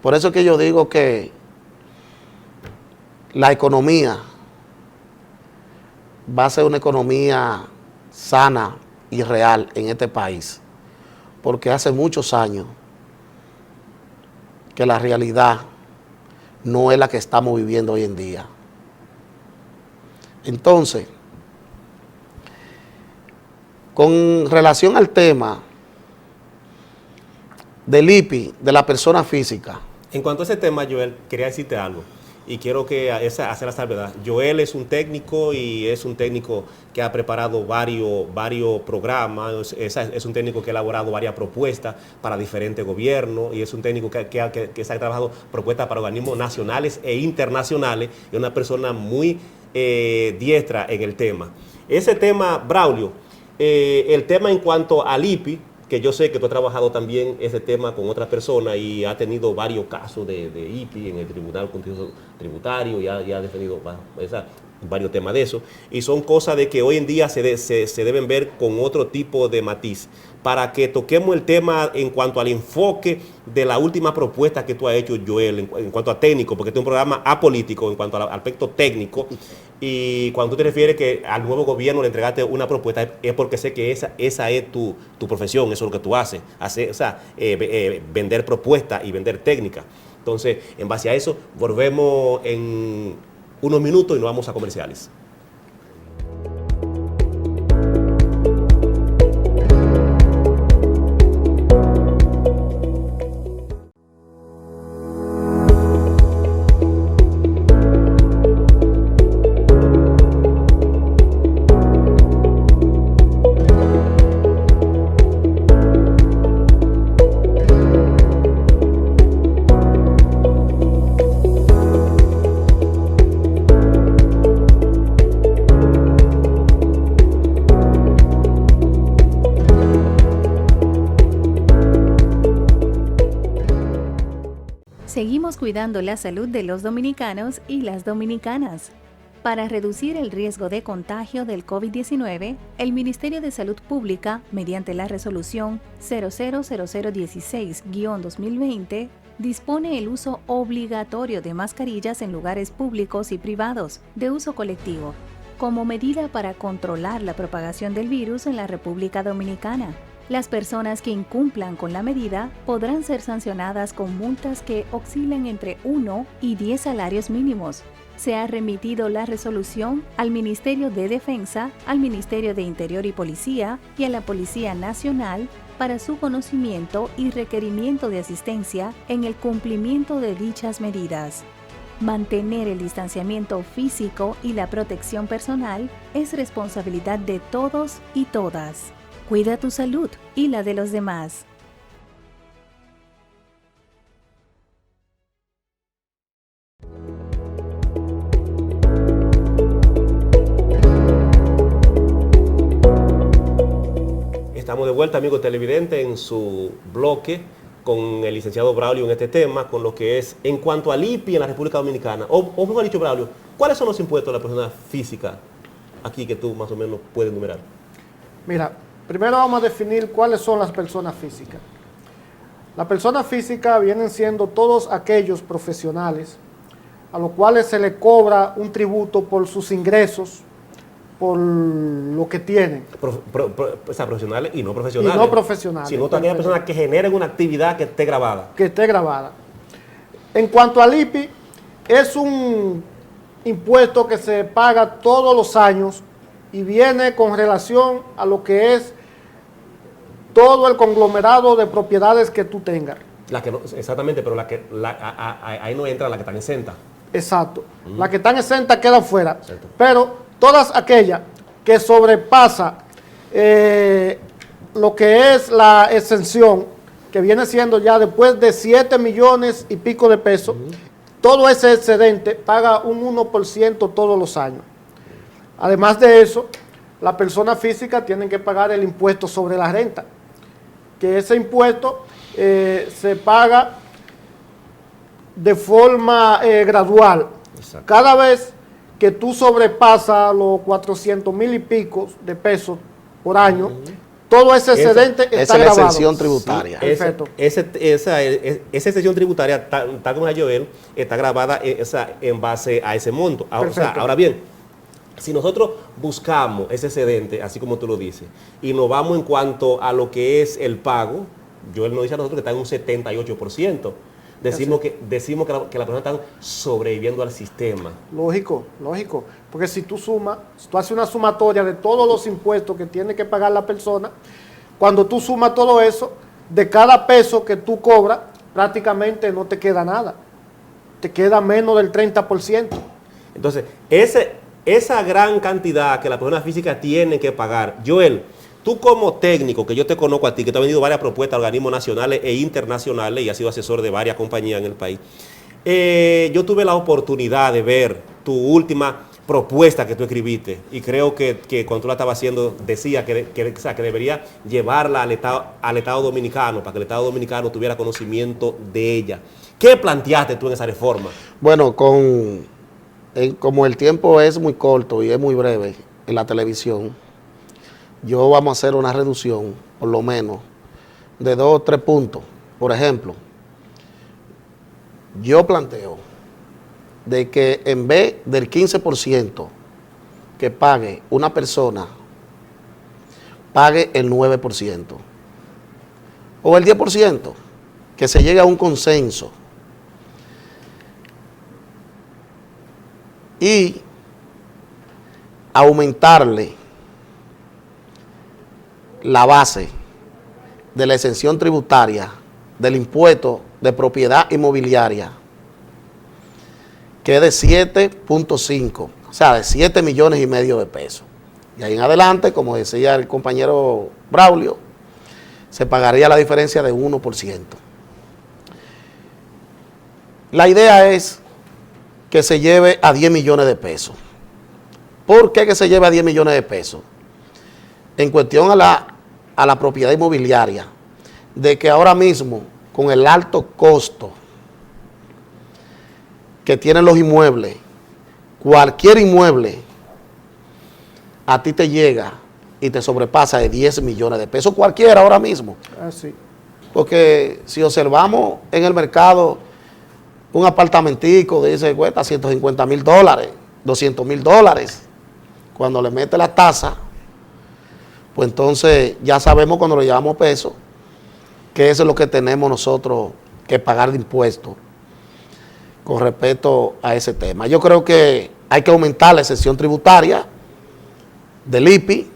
Por eso es que yo digo que la economía va a ser una economía sana y real en este país, porque hace muchos años que la realidad no es la que estamos viviendo hoy en día. Entonces, con relación al tema del IPI, de la persona física. En cuanto a ese tema, Joel, quería decirte algo. Y quiero que hacer la salvedad. Joel es un técnico y es un técnico que ha preparado varios programas, es un técnico que ha elaborado varias propuestas para diferentes gobiernos y es un técnico que ha trabajado propuestas para organismos nacionales e internacionales y es una persona muy diestra en el tema. Ese tema, Braulio, el tema en cuanto al IPI, que yo sé que tú has trabajado también ese tema con otras personas y ha tenido varios casos de IPI en el Tribunal Contencioso Tributario y ha defendido varios temas de eso. Y son cosas de que hoy en día se deben ver con otro tipo de matiz. Para que toquemos el tema en cuanto al enfoque de la última propuesta que tú has hecho, Joel, en cuanto a técnico, porque este es un programa apolítico en cuanto al aspecto técnico. Y cuando tú te refieres que al nuevo gobierno le entregaste una propuesta, es porque sé que esa es tu profesión, eso es lo que tú haces, vender propuestas y vender técnicas. Entonces, en base a eso, volvemos en unos minutos y nos vamos a comerciales. Seguimos cuidando la salud de los dominicanos y las dominicanas. Para reducir el riesgo de contagio del COVID-19, el Ministerio de Salud Pública, mediante la resolución 000016-2020, dispone el uso obligatorio de mascarillas en lugares públicos y privados de uso colectivo, como medida para controlar la propagación del virus en la República Dominicana. Las personas que incumplan con la medida podrán ser sancionadas con multas que oscilan entre 1 y 10 salarios mínimos. Se ha remitido la resolución al Ministerio de Defensa, al Ministerio de Interior y Policía y a la Policía Nacional para su conocimiento y requerimiento de asistencia en el cumplimiento de dichas medidas. Mantener el distanciamiento físico y la protección personal es responsabilidad de todos y todas. Cuida tu salud y la de los demás. Estamos de vuelta, amigos televidentes, en su bloque con el licenciado Braulio en este tema, con lo que es en cuanto al IPI en la República Dominicana. O mejor dicho, Braulio, ¿cuáles son los impuestos de la persona física aquí que tú más o menos puedes enumerar? Mira, primero vamos a definir cuáles son las personas físicas. Las personas físicas vienen siendo todos aquellos profesionales a los cuales se le cobra un tributo por sus ingresos, por lo que tienen. Profesionales y no profesionales. Y no profesionales. Sino todas aquellas personas que generen una actividad que esté grabada. Que esté grabada. En cuanto al IPI, es un impuesto que se paga todos los años y viene con relación a lo que es todo el conglomerado de propiedades que tú tengas. Exactamente, pero ahí no entra la que están exenta. Exacto. Las que están exentas quedan fuera. Exacto. Pero todas aquellas que sobrepasa lo que es la exención, que viene siendo ya después de 7 millones y pico de pesos, todo ese excedente paga un 1% todos los años. Además de eso, las personas físicas tienen que pagar el impuesto sobre la renta, que ese impuesto se paga de forma gradual. Exacto. Cada vez que tú sobrepasas los 400,000 y pico de pesos por año, todo ese excedente está grabado. Esa exención tributaria. Sí, perfecto. Esa exención tributaria, tal como dijo Joel, está grabada en base a ese monto. Ahora bien, si nosotros buscamos ese excedente, así como tú lo dices, y nos vamos en cuanto a lo que es el pago, Joel nos dice a nosotros que está en un 78%. Decimos que las personas están sobreviviendo al sistema. Lógico, porque si tú haces una sumatoria de todos los impuestos que tiene que pagar la persona, cuando tú sumas todo eso, de cada peso que tú cobras, prácticamente no te queda nada. Te queda menos del 30%. Entonces, esa gran cantidad que la persona física tiene que pagar, Joel, tú como técnico, que yo te conozco a ti, que te has vendido varias propuestas a organismos nacionales e internacionales y has sido asesor de varias compañías en el país, yo tuve la oportunidad de ver tu última propuesta que tú escribiste y creo que cuando tú la estabas haciendo decía que debería llevarla al Estado Dominicano para que el Estado Dominicano tuviera conocimiento de ella. ¿Qué planteaste tú en esa reforma? Bueno, como el tiempo es muy corto y es muy breve en la televisión, yo vamos a hacer una reducción, por lo menos, de 2 o 3 puntos. Por ejemplo, yo planteo de que en vez del 15% que pague una persona, pague el 9%. O el 10%, que se llegue a un consenso. Y aumentarle la base de la exención tributaria del impuesto de propiedad inmobiliaria, que es de 7.5, o sea, de 7 millones y medio de pesos. Y ahí en adelante, como decía el compañero Braulio, se pagaría la diferencia de 1%. La idea es que se lleve a 10 millones de pesos. ¿Por qué que se lleve a 10 millones de pesos? En cuestión a la propiedad inmobiliaria, de que ahora mismo, con el alto costo que tienen los inmuebles, cualquier inmueble, a ti te llega y te sobrepasa de 10 millones de pesos, cualquiera ahora mismo. Así. Porque si observamos en el mercado, un apartamentico dice cuesta $150,000, $200,000. Cuando le mete la tasa, pues entonces ya sabemos cuando lo llevamos pesos, que eso es lo que tenemos nosotros que pagar de impuestos con respecto a ese tema. Yo creo que hay que aumentar la exención tributaria del IPI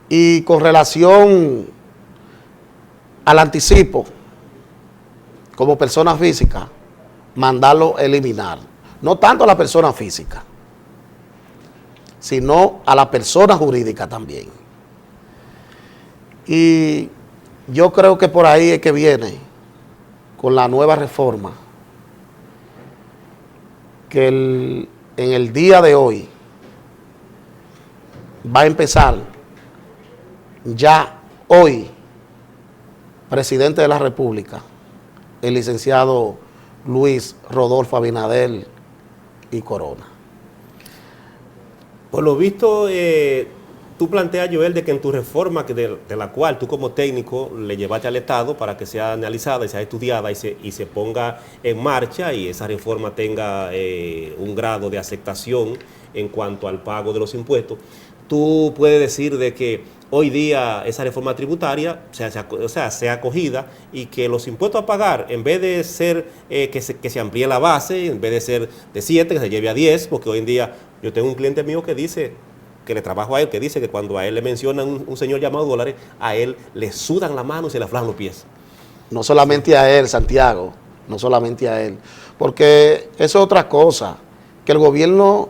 y con relación al anticipo, como persona física, mandarlo eliminar. No tanto a la persona física, sino a la persona jurídica también. Y yo creo que por ahí es que viene con la nueva reforma, que en el día de hoy va a empezar ya hoy, presidente de la República, el licenciado Luis Rodolfo Abinader y Corona. Por lo visto, tú planteas, Joel, de que en tu reforma, de la cual tú como técnico le llevaste al Estado para que sea analizada y sea estudiada y se ponga en marcha y esa reforma tenga un grado de aceptación en cuanto al pago de los impuestos, tú puedes decir de que hoy día esa reforma tributaria sea acogida y que los impuestos a pagar, en vez de ser que se amplíe la base, en vez de ser de 7, que se lleve a 10, porque hoy en día yo tengo un cliente mío que dice, que le trabajo a él, que dice que cuando a él le mencionan un señor llamado dólares, a él le sudan la mano y se le aflajan los pies. No solamente a él, Santiago, no solamente a él, porque eso es otra cosa, que el gobierno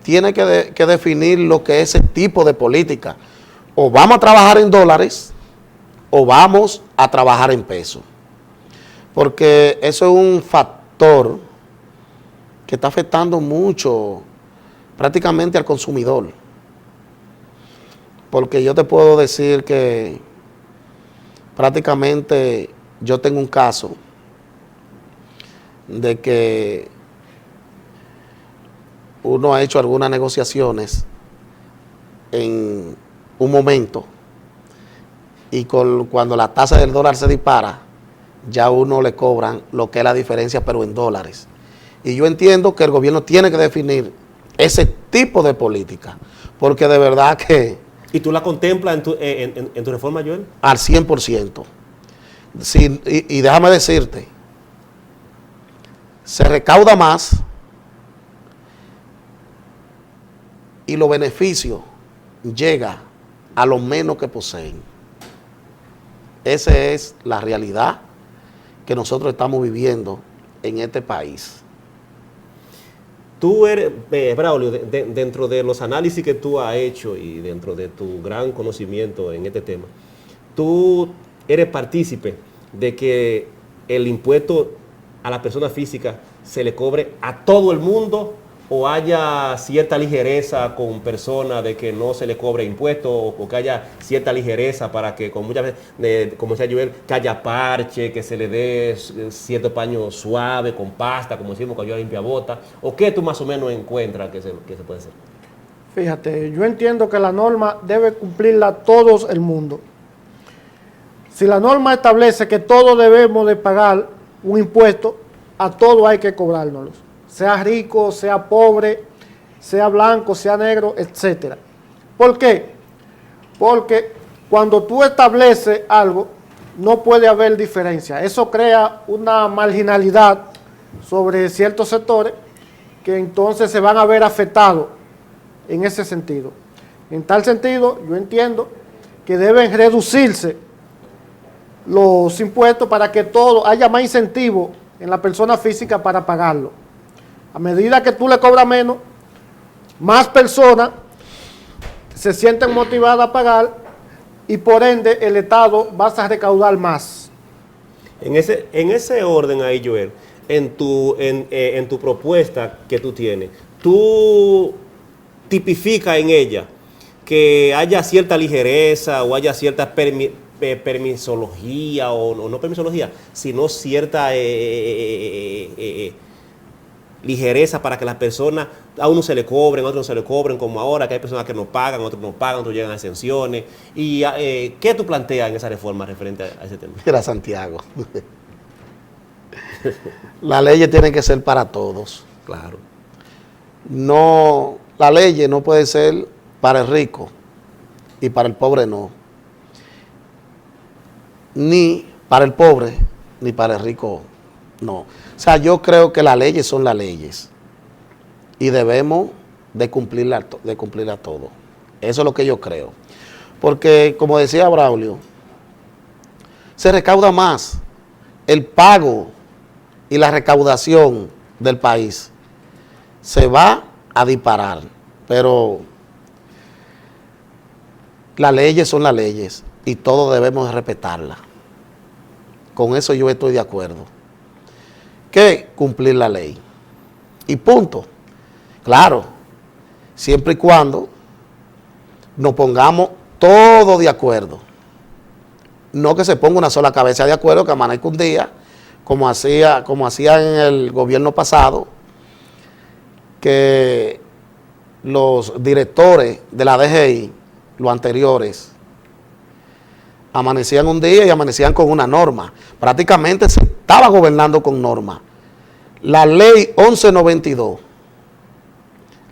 tiene que definir lo que es ese tipo de política. O vamos a trabajar en dólares o vamos a trabajar en pesos. Porque eso es un factor que está afectando mucho prácticamente al consumidor. Porque yo te puedo decir que prácticamente yo tengo un caso de que uno ha hecho algunas negociaciones en un momento y cuando la tasa del dólar se dispara, ya uno le cobran lo que es la diferencia, pero en dólares. Y yo entiendo que el gobierno tiene que definir ese tipo de política, porque de verdad que... ¿Y tú la contemplas en tu reforma, Joel? Al 100%. Sí, y déjame decirte, se recauda más y los beneficios llegan a los menos que poseen. Esa es la realidad que nosotros estamos viviendo en este país. Tú eres, Braulio, dentro de los análisis que tú has hecho y dentro de tu gran conocimiento en este tema, tú eres partícipe de que el impuesto a la persona física se le cobre a todo el mundo, o haya cierta ligereza con personas de que no se le cobre impuestos, o que haya cierta ligereza para que, como muchas veces, como decía Joel, que haya parche, que se le dé cierto paño suave con pasta, como decimos cuando yo limpia bota, o qué tú más o menos encuentras que se puede hacer. Fíjate, yo entiendo que la norma debe cumplirla todo el mundo. Si la norma establece que todos debemos de pagar un impuesto, a todo hay que cobrárnoslos. Sea rico, sea pobre, sea blanco, sea negro, etc. ¿Por qué? Porque cuando tú estableces algo, no puede haber diferencia. Eso crea una marginalidad sobre ciertos sectores que entonces se van a ver afectados en ese sentido. En tal sentido, yo entiendo que deben reducirse los impuestos para que todo haya más incentivo en la persona física para pagarlo. A medida que tú le cobras menos, más personas se sienten motivadas a pagar y por ende el Estado va a recaudar más. En ese orden ahí, Joel, en tu propuesta que tú tienes, tú tipificas en ella que haya cierta ligereza o haya cierta permisología o no permisología, sino cierta ligereza para que las personas, a uno se le cobren, a otros no se le cobren, como ahora que hay personas que no pagan, otros no pagan, otros llegan a exenciones. ¿Y qué tú planteas en esa reforma referente a ese tema? Mira, Santiago, las leyes tienen que ser para todos. Claro. No, la ley no puede ser para el rico y para el pobre no. Ni para el pobre ni para el rico no. O sea, yo creo que las leyes son las leyes y debemos de cumplirlas todo. Eso es lo que yo creo. Porque, como decía Braulio, se recauda más. El pago y la recaudación del país se va a disparar, pero las leyes son las leyes y todos debemos de respetarlas. Con eso yo estoy de acuerdo. Que cumplir la ley. Y punto. Claro, siempre y cuando nos pongamos todos de acuerdo. No que se ponga una sola cabeza de acuerdo, que amanezca un día, como hacía en el gobierno pasado, que los directores de la DGI, los anteriores, amanecían un día y amanecían con una norma. Prácticamente se estaba gobernando con norma. La ley 1192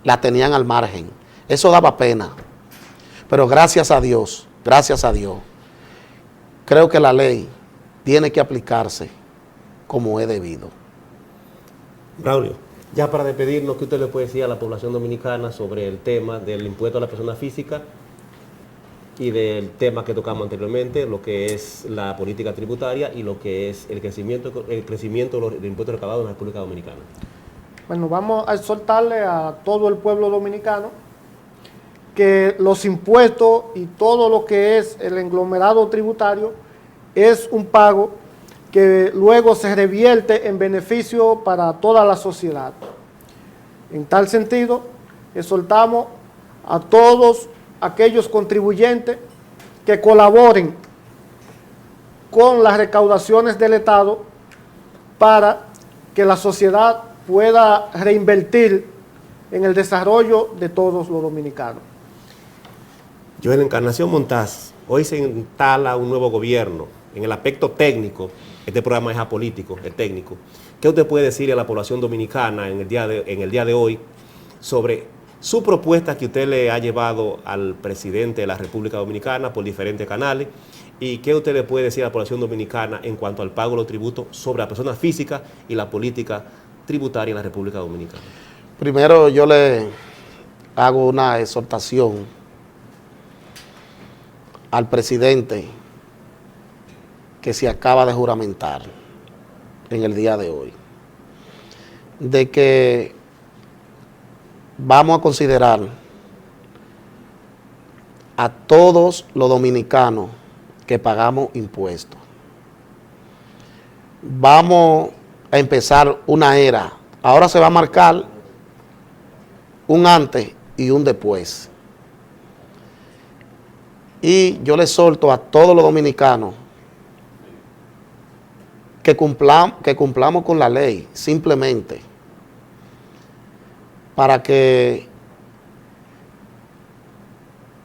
la tenían al margen. Eso daba pena. Pero gracias a Dios, creo que la ley tiene que aplicarse como es debido. Braulio, ya para despedirnos, ¿qué usted le puede decir a la población dominicana sobre el tema del impuesto a la persona física y del tema que tocamos anteriormente, lo que es la política tributaria y lo que es el crecimiento del impuesto recaudado en la República Dominicana? Bueno, vamos a exhortarle a todo el pueblo dominicano que los impuestos y todo lo que es el englomerado tributario es un pago que luego se revierte en beneficio para toda la sociedad. En tal sentido, exhortamos a todos aquellos contribuyentes que colaboren con las recaudaciones del Estado para que la sociedad pueda reinvertir en el desarrollo de todos los dominicanos. Joel Encarnación Montaz, hoy se instala un nuevo gobierno. En el aspecto técnico, este programa es apolítico, es técnico. ¿Qué usted puede decirle a la población dominicana en el día de hoy sobre su propuesta que usted le ha llevado al presidente de la República Dominicana por diferentes canales? ¿Y qué usted le puede decir a la población dominicana en cuanto al pago de los tributos sobre las personas físicas y la política tributaria en la República Dominicana? Primero yo le hago una exhortación al presidente que se acaba de juramentar en el día de hoy, de que vamos a considerar a todos los dominicanos que pagamos impuestos. Vamos a empezar una era. Ahora se va a marcar un antes y un después. Y yo le exhorto a todos los dominicanos que cumplamos con la ley, simplemente, para que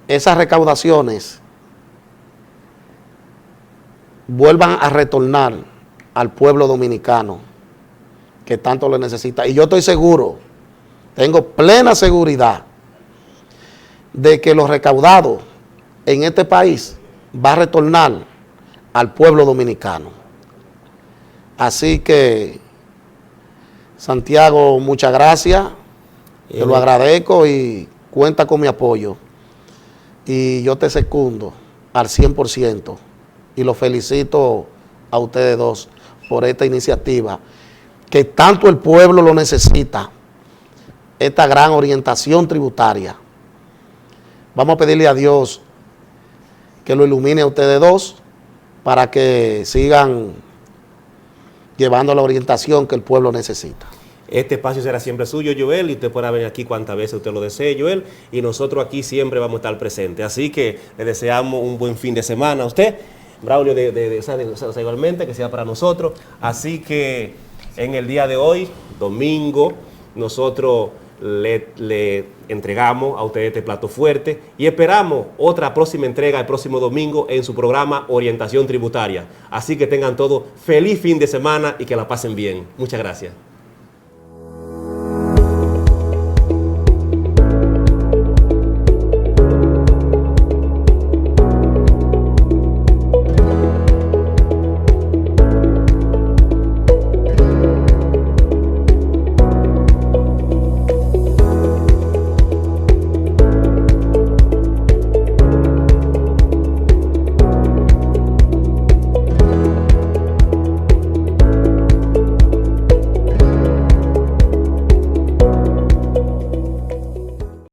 esas recaudaciones vuelvan a retornar al pueblo dominicano que tanto lo necesita. Y yo estoy seguro, tengo plena seguridad de que lo recaudado en este país va a retornar al pueblo dominicano. Así que, Santiago, muchas gracias, te lo agradezco y cuenta con mi apoyo. Y yo te secundo al 100% y los felicito a ustedes dos por esta iniciativa, que tanto el pueblo lo necesita, esta gran orientación tributaria. Vamos a pedirle a Dios que lo ilumine a ustedes dos para que sigan llevando la orientación que el pueblo necesita. Este espacio será siempre suyo, Joel, y usted podrá venir aquí cuantas veces usted lo desee, Joel, y nosotros aquí siempre vamos a estar presentes. Así que le deseamos un buen fin de semana a usted. Braulio, o sea, igualmente, que sea para nosotros. Así que en el día de hoy, domingo, nosotros le entregamos a ustedes este plato fuerte y esperamos otra próxima entrega el próximo domingo en su programa Orientación Tributaria. Así que tengan todo feliz fin de semana y que la pasen bien. Muchas gracias.